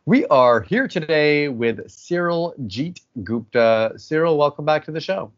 We are here today with Cyril Jeet Gupta. Cyril, welcome back to the show.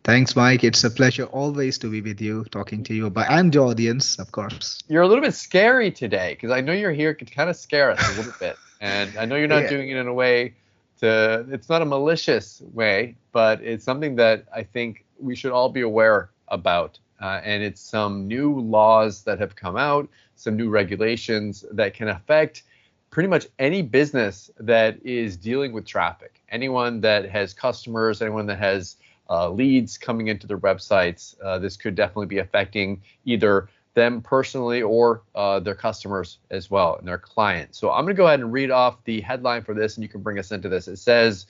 Thanks, Mike. It's a pleasure always to be with you, talking to you, and your audience, of course. You're a little bit scary today because I know you're here to kind of scare us a little bit. And I know you're not Yeah. doing it in a way it's not a malicious way, but it's something that I think we should all be aware about. And it's some new laws that have come out, some new regulations that can affect pretty much any business that is dealing with traffic. Anyone that has customers, anyone that has leads coming into their websites, this could definitely be affecting either them personally or their customers as well and their clients. So I'm going to go ahead and read off the headline for this, and you can bring us into this. It says,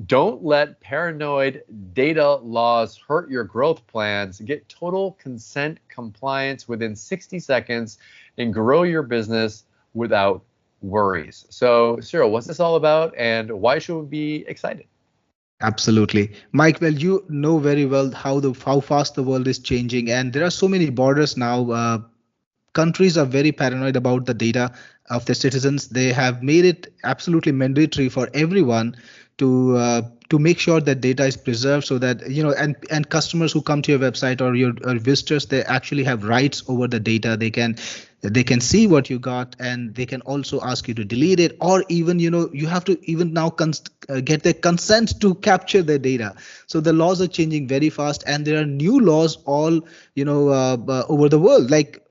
don't let paranoid data laws hurt your growth plans. Get total consent compliance within 60 seconds and grow your business without worries. So, Cyril, what's this all about, and why should we be excited? Absolutely, Mike. Well, you know very well how fast the world is changing, and there are so many borders now. Countries are very paranoid about the data of their citizens. They have made it absolutely mandatory for everyone to make sure that data is preserved, so that and customers who come to your website or visitors, they actually have rights over the data. They can see what you got, and they can also ask you to delete it, or even you have to even now get their consent to capture their data. So the laws are changing very fast, and there are new laws all over the world. Like,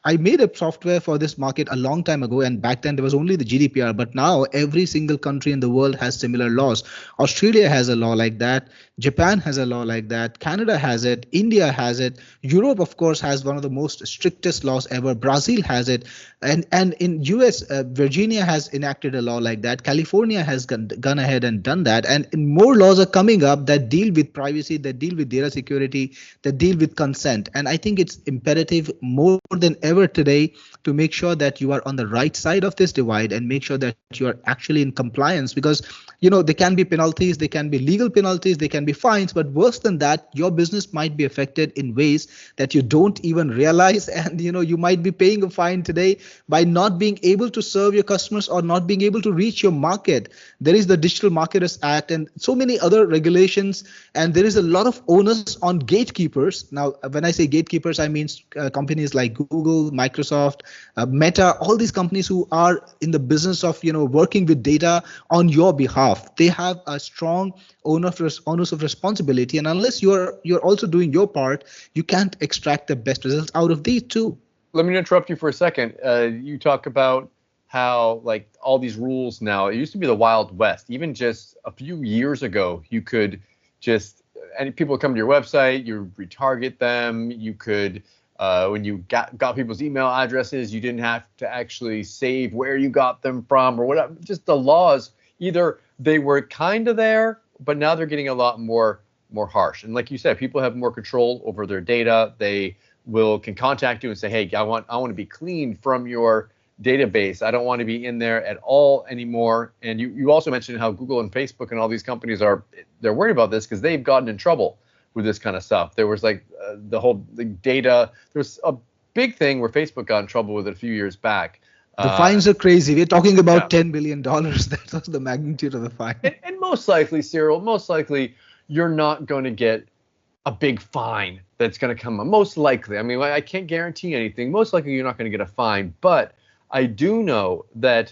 I made a software for this market a long time ago, and back then there was only the GDPR. But now every single country in the world has similar laws. Australia has a law like that. Japan has a law like that. Canada has it. India has it. Europe, of course, has one of the most strictest laws ever. Brazil has it, and in US, Virginia has enacted a law like that. California has gone ahead and done that, and more laws are coming up that deal with privacy, that deal with data security, that deal with consent. And I think it's imperative more than ever today to make sure that you are on the right side of this divide and make sure that you are actually in compliance, because there can be penalties, there can be legal penalties, there can be fines, but worse than that, your business might be affected in ways that you don't even realize. And you might be paying a fine today by not being able to serve your customers or not being able to reach your market. There is the Digital Marketers Act and so many other regulations, and there is a lot of onus on gatekeepers. Now, when I say gatekeepers, I mean companies like Google, Microsoft, Meta, all these companies who are in the business of working with data on your behalf. They have a strong onus of responsibility, and unless you're also doing your part, you can't extract the best results out of these too. Let me interrupt you for a second. You talk about how, like, all these rules now, it used to be the Wild West. Even just a few years ago, you could just, any people come to your website, you retarget them. You could, when you got people's email addresses, you didn't have to actually save where you got them from or whatever. Just the laws, either they were kind of there, but now they're getting a lot more harsh. And like you said, people have more control over their data. They can contact you and say, hey, I want to be cleaned from your database. I don't want to be in there at all anymore. And you also mentioned how Google and Facebook and all these companies they're worried about this because they've gotten in trouble with this kind of stuff. There was like the data. There was a big thing where Facebook got in trouble with it a few years back. The fines are crazy. We're talking about $10 billion. That was the magnitude of the fine. And most likely, Cyril, you're not going to get a big fine that's going to come up. Most likely. I mean, I can't guarantee anything. Most likely, you're not going to get a fine. But I do know that,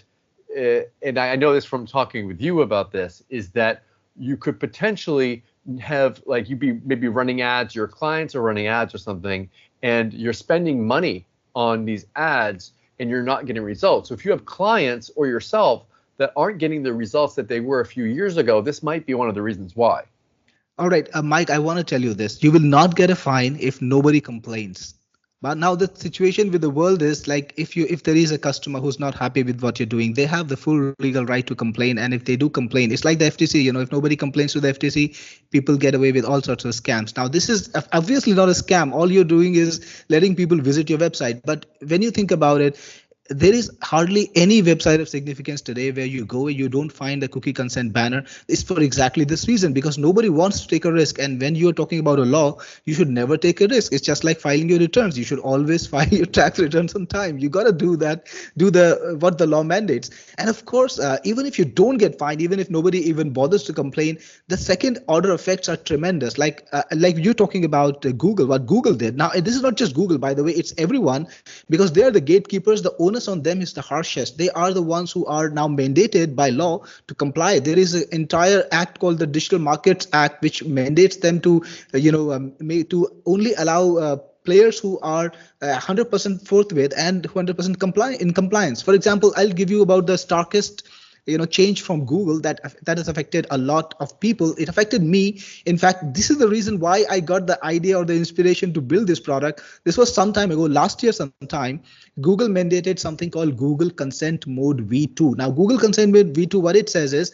and I know this from talking with you about this, is that you could potentially have, like, you be maybe running ads, your clients are running ads or something, and you're spending money on these ads and you're not getting results. So if you have clients or yourself that aren't getting the results that they were a few years ago, this might be one of the reasons why. All right, Mike, I want to tell you this. You will not get a fine if nobody complains. But now the situation with the world is, like, if there is a customer who's not happy with what you're doing, they have the full legal right to complain. And if they do complain, it's like the FTC. If nobody complains to the FTC, people get away with all sorts of scams. Now, this is obviously not a scam. All you're doing is letting people visit your website. But when you think about it, there is hardly any website of significance today where you go, you don't find a cookie consent banner. It's for exactly this reason, because nobody wants to take a risk. And when you're talking about a law, you should never take a risk. It's just like filing your returns. You should always file your tax returns on time. You got to do that, do the what the law mandates. And of course, even if you don't get fined, even if nobody even bothers to complain, the second order effects are tremendous. Like you're talking about Google, what Google did. Now, this is not just Google, by the way, it's everyone, because they are the gatekeepers. The onus on them is the harshest. They are the ones who are now mandated by law to comply. There is an entire act called the Digital Markets Act, which mandates them to, to only allow players who are 100% forthwith and 100% compliance. For example, I'll give you about the starkest change from Google that has affected a lot of people. It affected me. In fact, this is the reason why I got the idea or the inspiration to build this product. This was some time ago, last year sometime. Google mandated something called Google Consent Mode V2. Now, Google Consent Mode V2, what it says is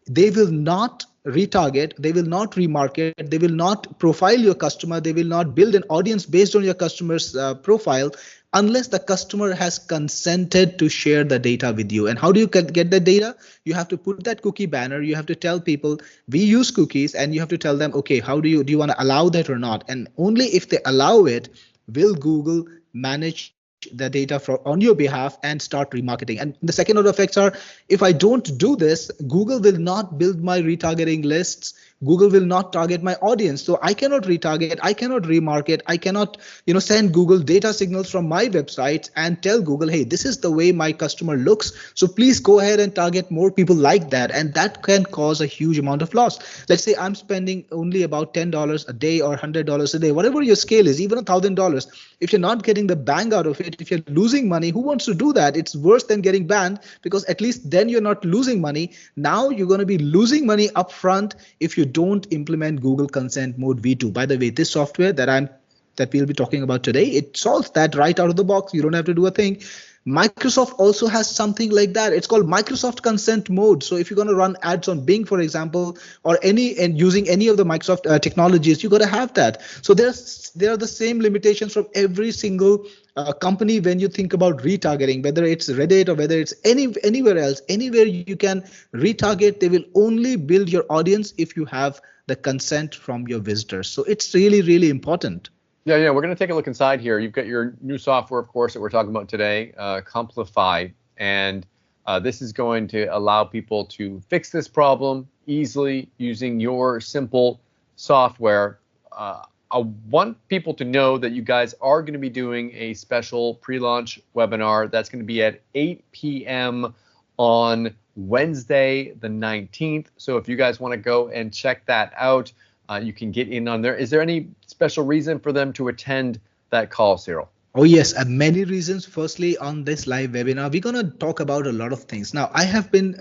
they will not retarget, they will not remarket, they will not profile your customer, they will not build an audience based on your customer's profile unless the customer has consented to share the data with you. And how do you get the data? You have to put that cookie banner, you have to tell people we use cookies, and you have to tell them, okay, how do you want to allow that or not? And only if they allow it will Google manage the data on your behalf and start remarketing. And the second order effects are, if I don't do this, Google will not build my retargeting lists. Google will not target my audience. So I cannot retarget, I cannot remarket, I cannot, send Google data signals from my websites and tell Google, hey, this is the way my customer looks. So please go ahead and target more people like that. And that can cause a huge amount of loss. Let's say I'm spending only about $10 a day or $100 a day, whatever your scale is, even $1,000. If you're not getting the bang out of it, if you're losing money, who wants to do that? It's worse than getting banned, because at least then you're not losing money. Now you're going to be losing money upfront if you don't implement Google Consent Mode V2. By the way, this software that we'll be talking about today, it solves that right out of the box. You don't have to do a thing. Microsoft also has something like that. It's called Microsoft Consent Mode. So if you're going to run ads on Bing, for example, or using any of the Microsoft technologies, you got to have that. So there are the same limitations from every single company when you think about retargeting, whether it's Reddit or whether it's anywhere else. Anywhere you can retarget, they will only build your audience if you have the consent from your visitors. So it's really, really important. Yeah, we're going to take a look inside here. You've got your new software, of course, that we're talking about today, Complyfi, and this is going to allow people to fix this problem easily using your simple software. I want people to know that you guys are going to be doing a special pre-launch webinar that's going to be at 8 p.m. on Wednesday, the 19th. So if you guys want to go and check that out, you can get in on there. Is there any special reason for them to attend that call, Cyril? Oh, yes, many reasons. Firstly, on this live webinar, we're going to talk about a lot of things. Now,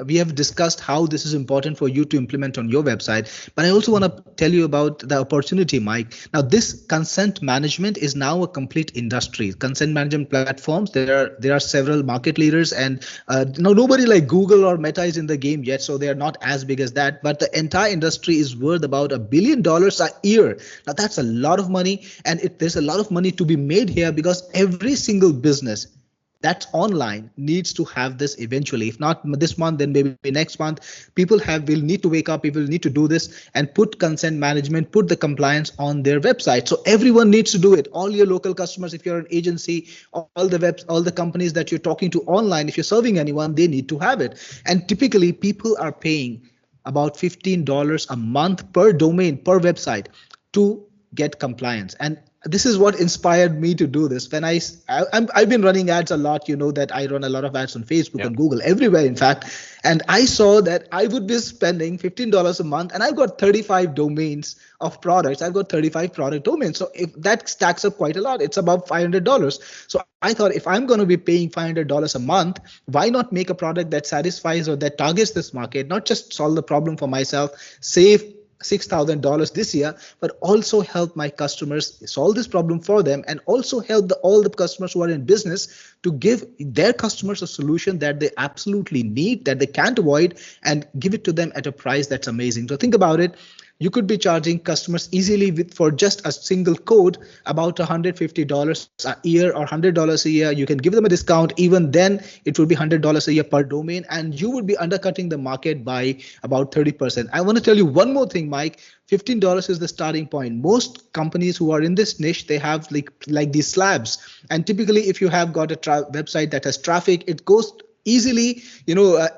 we have discussed how this is important for you to implement on your website, but I also want to tell you about the opportunity, Mike. Now, this consent management is now a complete industry. Consent management platforms, there are several market leaders, and now nobody like Google or Meta is in the game yet, so they are not as big as that, but the entire industry is worth about $1 billion a year. Now, that's a lot of money, and there's a lot of money to be made here, because every single business that's online needs to have this eventually. If not this month, then maybe next month. People will need to wake up, people need to do this and put consent management, put the compliance on their website. So everyone needs to do it. All your local customers, if you're an agency, all the companies that you're talking to online, if you're serving anyone, they need to have it. And typically people are paying about $15 a month per domain, per website, to get compliance. And this is what inspired me to do this. When I've been running ads a lot, you know that I run a lot of ads on Facebook and Google, everywhere in fact, and I saw that I would be spending $15 a month, and I've got 35 domains of products. I've got 35 product domains. So if that stacks up quite a lot, it's about $500. So I thought, if I'm going to be paying $500 a month, why not make a product that satisfies or that targets this market, not just solve the problem for myself, save $6,000 this year, but also help my customers solve this problem for them, and also help all the customers who are in business to give their customers a solution that they absolutely need, that they can't avoid, and give it to them at a price that's amazing. So think about it. you could be charging customers easily for just a single code about $150 a year or $100 a year. You can give them a discount. Even then, it would be $100 a year per domain, and you would be undercutting the market by about 30%. I want to tell you one more thing, Mike. $15 is the starting point. Most companies who are in this niche, they have like these slabs. And typically, if you have got a website that has traffic, it goes easily,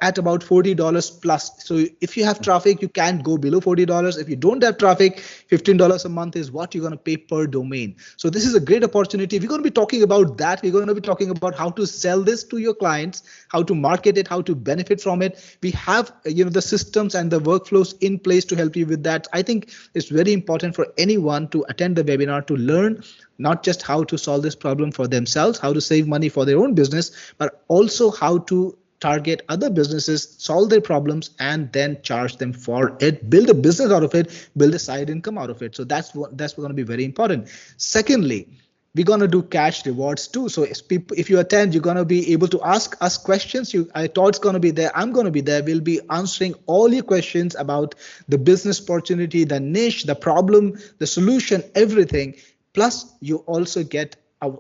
at about $40 plus. So if you have traffic, you can't go below $40. If you don't have traffic, $15 a month is what you're going to pay per domain. So this is a great opportunity. We're going to be talking about that. We're going to be talking about how to sell this to your clients, how to market it, how to benefit from it. We have, the systems and the workflows in place to help you with that. I think it's very important for anyone to attend the webinar to learn not just how to solve this problem for themselves, how to save money for their own business, but also how to target other businesses, solve their problems, and then charge them for it, build a business out of it, build a side income out of it. So that's going to be very important. Secondly, we're going to do cash rewards too. So if you attend, you're going to be able to ask us questions. Todd's going to be there. I'm going to be there. We'll be answering all your questions about the business opportunity, the niche, the problem, the solution, everything. Plus, you also get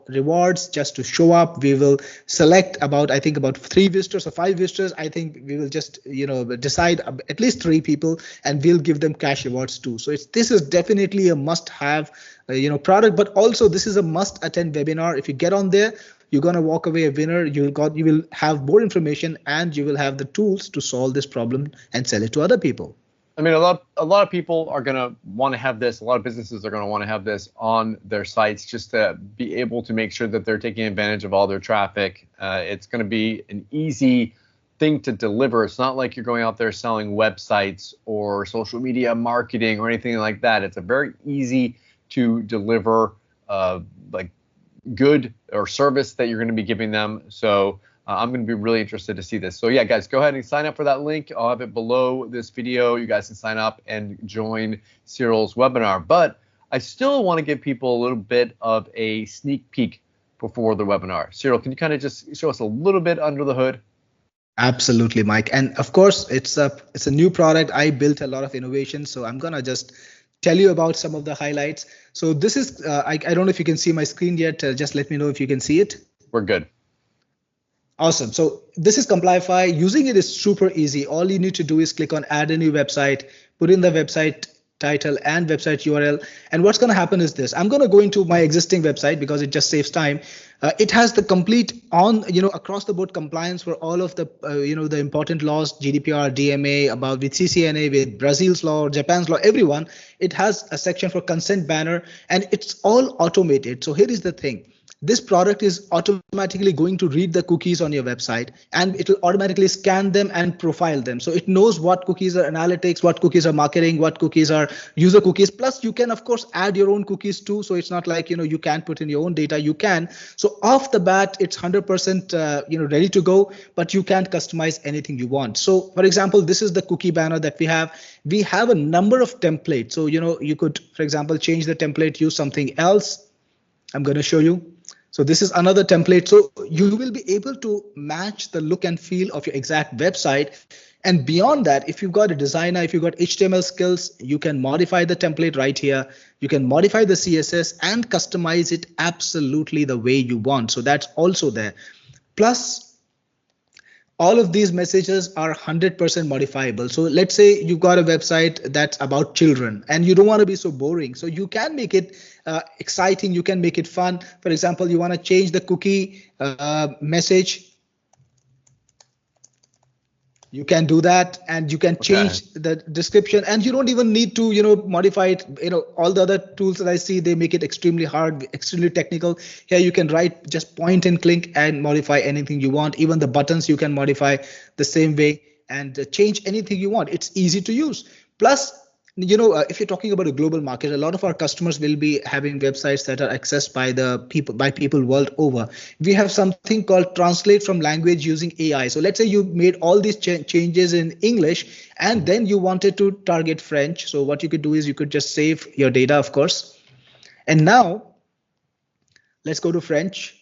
rewards just to show up. We will select about 3 visitors or 5 visitors. I think we will just decide at least 3 people, and we'll give them cash rewards too. So this is definitely a must-have product, but also this is a must-attend webinar. If you get on there, you're going to walk away a winner. You will have more information, and you will have the tools to solve this problem and sell it to other people. I mean, a lot of people are going to want to have this. A lot of businesses are going to want to have this on their sites just to be able to make sure that they're taking advantage of all their traffic. It's going to be an easy thing to deliver. It's not like you're going out there selling websites or social media marketing or anything like that. It's a very easy to deliver like good or service that you're going to be giving them. So I'm going to be really interested to see this. So yeah, guys, go ahead and sign up for that link. I'll have it below this video. You guys can sign up and join Cyril's webinar. But I still want to give people a little bit of a sneak peek before the webinar. Cyril, can you kind of just show us a little bit under the hood? Absolutely, Mike. And of course, it's a new product. I built a lot of innovation, so I'm going to just tell you about some of the highlights. So this is, I don't know if you can see my screen yet. Just let me know if you can see it. We're good. Awesome. So this is Complyfi. Using it is super easy. All you need to do is click on add a new website, put in the website title and website URL. And what's going to happen is this. I'm going to go into my existing website because it just saves time. It has the complete across the board compliance for all of the, the important laws, GDPR, DMA, about with CCNA, with Brazil's law, Japan's law, everyone. It has a section for consent banner, and it's all automated. So here is the thing. This product is automatically going to read the cookies on your website, and it will automatically scan them and profile them. So it knows what cookies are analytics, what cookies are marketing, what cookies are user cookies. Plus, you can, of course, add your own cookies too. So it's not like, you can't put in your own data. You can. So off the bat, it's 100% ready to go, but you can't customize anything you want. So, for example, this is the cookie banner that we have. We have a number of templates. So, you could, for example, change the template, use something else. I'm going to show you. So this is another template. So you will be able to match the look and feel of your exact website. And beyond that, if you've got a designer, if you've got HTML skills, you can modify the template right here. You can modify the CSS and customize it absolutely the way you want. So that's also there. Plus, all of these messages are 100% modifiable. So let's say you've got a website that's about children and you don't want to be so boring. So you can make it exciting. You can make it fun. For example, you want to change the cookie message. You can do that, and you can change the description, and you don't even need to, modify it. All the other tools that I see, they make it extremely hard, extremely technical. Here you can write, just point and click and modify anything you want. Even the buttons you can modify the same way and change anything you want. It's easy to use. Plus, if you're talking about a global market, a lot of our customers will be having websites that are accessed by people world over. We have something called translate from language using AI. So let's say you made all these changes in English, and then you wanted to target French. So what you could do is you could just save your data, of course. And now let's go to French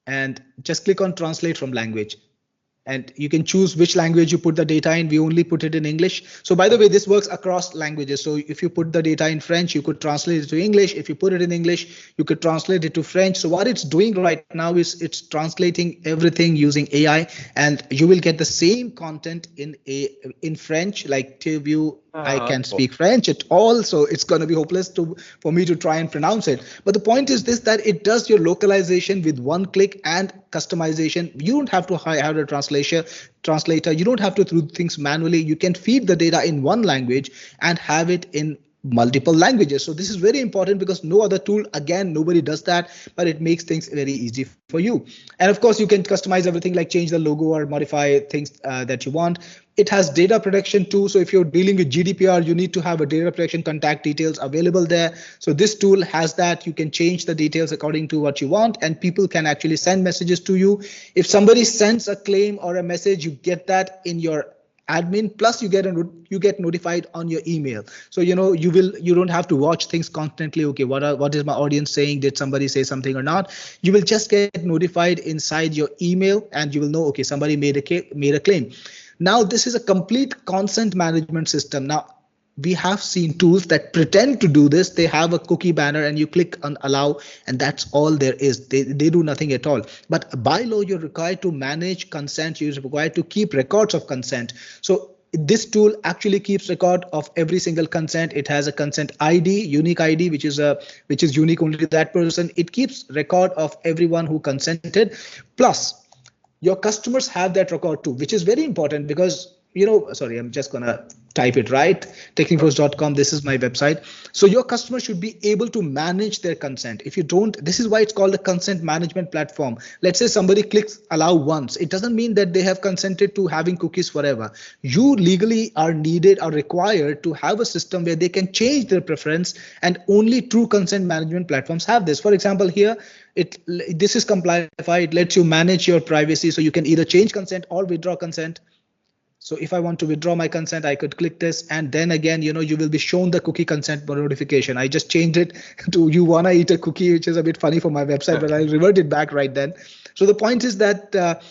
and just click on translate from language. and you can choose which language you put the data in. We only put it in English. So by the way, this works across languages. So if you put the data in French, you could translate it to English. If you put it in English, you could translate it to French. So what it's doing right now is it's translating everything using AI, and you will get the same content in French. Like to view, I can't speak French at all, so it's going to be hopeless for me to try and pronounce it. But the point is this, that it does your localization with one click and customization. You don't have to hire a translator. You don't have to do things manually. You can feed the data in one language and have it in multiple languages. So this is very important because no other tool, again, nobody does that, but it makes things very easy for you. And of course, you can customize everything, like change the logo or modify things that you want. It has data protection too. So if you're dealing with GDPR, you need to have a data protection contact details available there. So this tool has that. You can change the details according to what you want, and people can actually send messages to you. If somebody sends a claim or a message, you get that in your admin, plus you get notified on your email. So you don't have to watch things constantly. Okay, what is my audience saying? Did somebody say something or not? You will just get notified inside your email, and you will know, okay, somebody made a claim. Now this is a complete consent management system. Now we have seen tools that pretend to do this. They have a cookie banner and you click on allow, and that's all there is. They do nothing at all. But by law, you're required to manage consent. You're required to keep records of consent. So this tool actually keeps record of every single consent. It has a consent ID, unique ID, which is unique only to that person. It keeps record of everyone who consented. Plus, your customers have that record too, which is very important because, sorry, I'm just going to type it right. Techniforce.com. This is my website. So your customer should be able to manage their consent. If you don't, this is why it's called a consent management platform. Let's say somebody clicks allow once. It doesn't mean that they have consented to having cookies forever. You legally are required to have a system where they can change their preference, and only true consent management platforms have this. For example, here, this is Complyfi. It lets you manage your privacy. So you can either change consent or withdraw consent. So if I want to withdraw my consent, I could click this, and then again, you will be shown the cookie consent notification. I just changed it to you wanna eat a cookie, which is a bit funny for my website, but I'll revert it back right then. So the point is that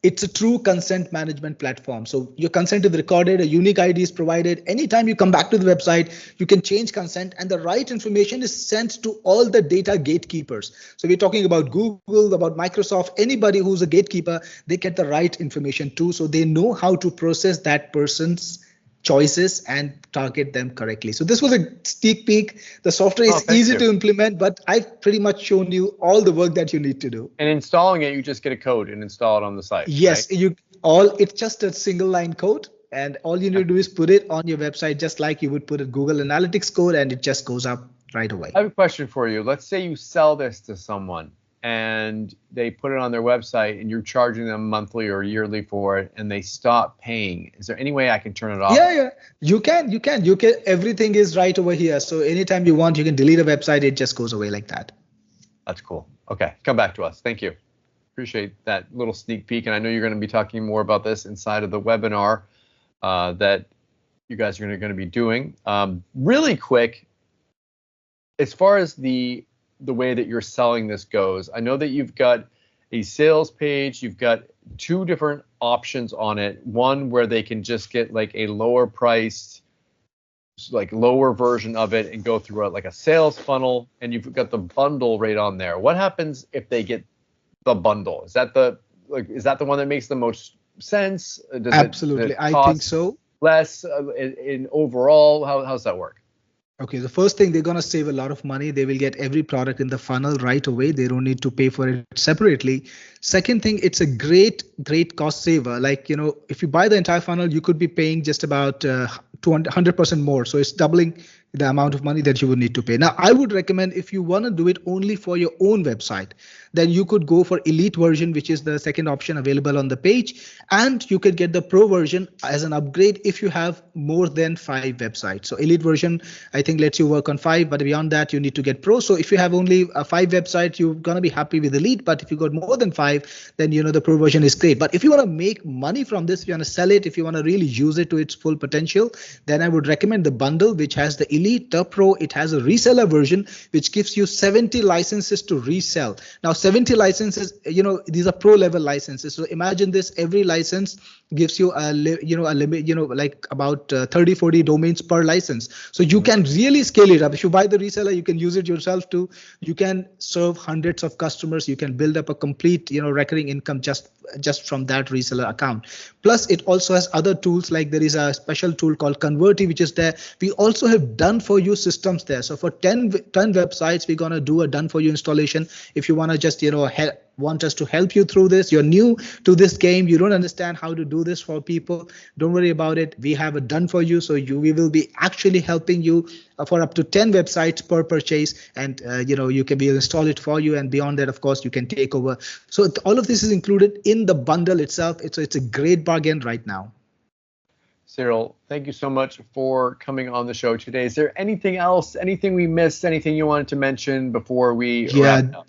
it's a true consent management platform. So your consent is recorded, a unique ID is provided. Anytime you come back to the website, you can change consent, and the right information is sent to all the data gatekeepers. So we're talking about Google, about Microsoft, anybody who's a gatekeeper, they get the right information too. So they know how to process that person's choices and target them correctly. So this was a sneak peek. The software is easy to implement, but I've pretty much shown you all the work that you need to do. And installing it, you just get a code and install it on the site. Yes, right? It's just a single line code, and all you need to do is put it on your website, just like you would put a Google Analytics code, and it just goes up right away. I have a question for you. Let's say you sell this to someone and they put it on their website and you're charging them monthly or yearly for it, and they stop paying. Is there any way I can turn it off? Yeah, you can. Everything is right over here. So anytime you want, you can delete a website. It just goes away like that. That's cool. Okay, come back to us. Thank you. Appreciate that little sneak peek. And I know you're going to be talking more about this inside of the webinar that you guys are going to be doing. Really quick, as far as the way that you're selling this goes, I know that you've got a sales page, you've got two different options on it. One where they can just get like a lower priced, like lower version of it and go through like a sales funnel, and you've got the bundle right on there. What happens if they get the bundle? Is that the one that makes the most sense? Absolutely, I think so. Less in overall, how's that work? Okay, the first thing, they're going to save a lot of money. They will get every product in the funnel right away. They don't need to pay for it separately. Second thing, it's a great cost saver. Like, if you buy the entire funnel, you could be paying just about 100% more. So it's doubling the amount of money that you would need to pay. Now, I would recommend, if you want to do it only for your own website, then you could go for Elite version, which is the second option available on the page. And you could get the Pro version as an upgrade if you have more than 5 websites. So Elite version, I think, lets you work on 5, but beyond that, you need to get Pro. So if you have only 5 websites, you're going to be happy with Elite. But if you got more than 5, then the Pro version is great. But if you want to make money from this, if you want to sell it, if you want to really use it to its full potential, then I would recommend the bundle, which has the Elite Elite, the Pro, it has a reseller version which gives you 70 licenses to resell. Now 70 licenses, these are pro level licenses. So imagine this: every license gives you a limit, like about 30 40 domains per license. So you can really scale it up. If you buy the reseller, you can use it yourself too. You can serve hundreds of customers. You can build up a complete recurring income just from that reseller account. Plus it also has other tools, like there is a special tool called Converti which is there. We also have done for you systems there. So for 10 websites, we're going to do a done for you installation. If you want to just want us to help you through this, you're new to this game, you don't understand how to do this for people, don't worry about it. We have it done for you. So we will be actually helping you for up to 10 websites per purchase, and you can install it for you, and beyond that, of course, you can take over. So all of this is included in the bundle itself. It's a great bargain right now. Cyril, thank you so much for coming on the show today. Is there anything else, anything we missed, anything you wanted to mention before we wrap up?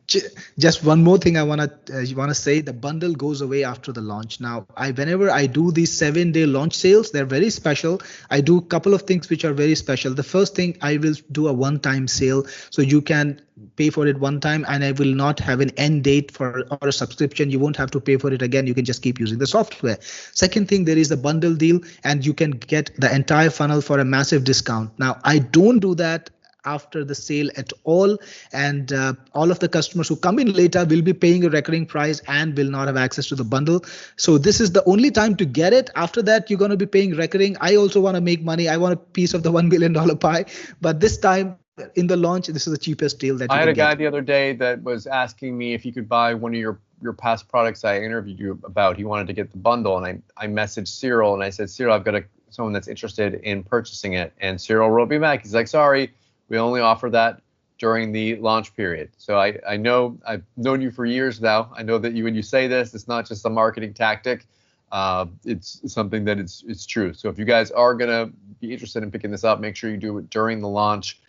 Just one more thing I want to say. The bundle goes away after the launch. Now, whenever I do these 7-day launch sales, they're very special. I do a couple of things which are very special. The first thing, I will do a one-time sale, so you can pay for it one time, and I will not have an end date or a subscription. You won't have to pay for it again. You can just keep using the software. Second thing, there is a bundle deal, and you can get the entire funnel for a massive discount. Now, I don't do that after the sale at all, and all of the customers who come in later will be paying a recurring price and will not have access to the bundle. So this is the only time to get it. After that, you're going to be paying recurring. I also want to make money. I want a piece of the $1 million pie, but this time in the launch, this is the cheapest deal that you can get. I had a guy the other day that was asking me if he could buy one of your past products I interviewed you about. He wanted to get the bundle, and I messaged Cyril, and I said, Cyril, I've got someone that's interested in purchasing it. And Cyril wrote me back. He's like, sorry, we only offer that during the launch period. So I know, I've known you for years now. I know that when you say this, it's not just a marketing tactic. It's something that it's true. So if you guys are going to be interested in picking this up, make sure you do it during the launch.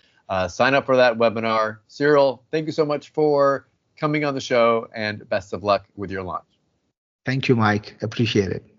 Sign up for that webinar. Cyril, thank you so much for coming on the show, and best of luck with your launch. Thank you, Mike. Appreciate it.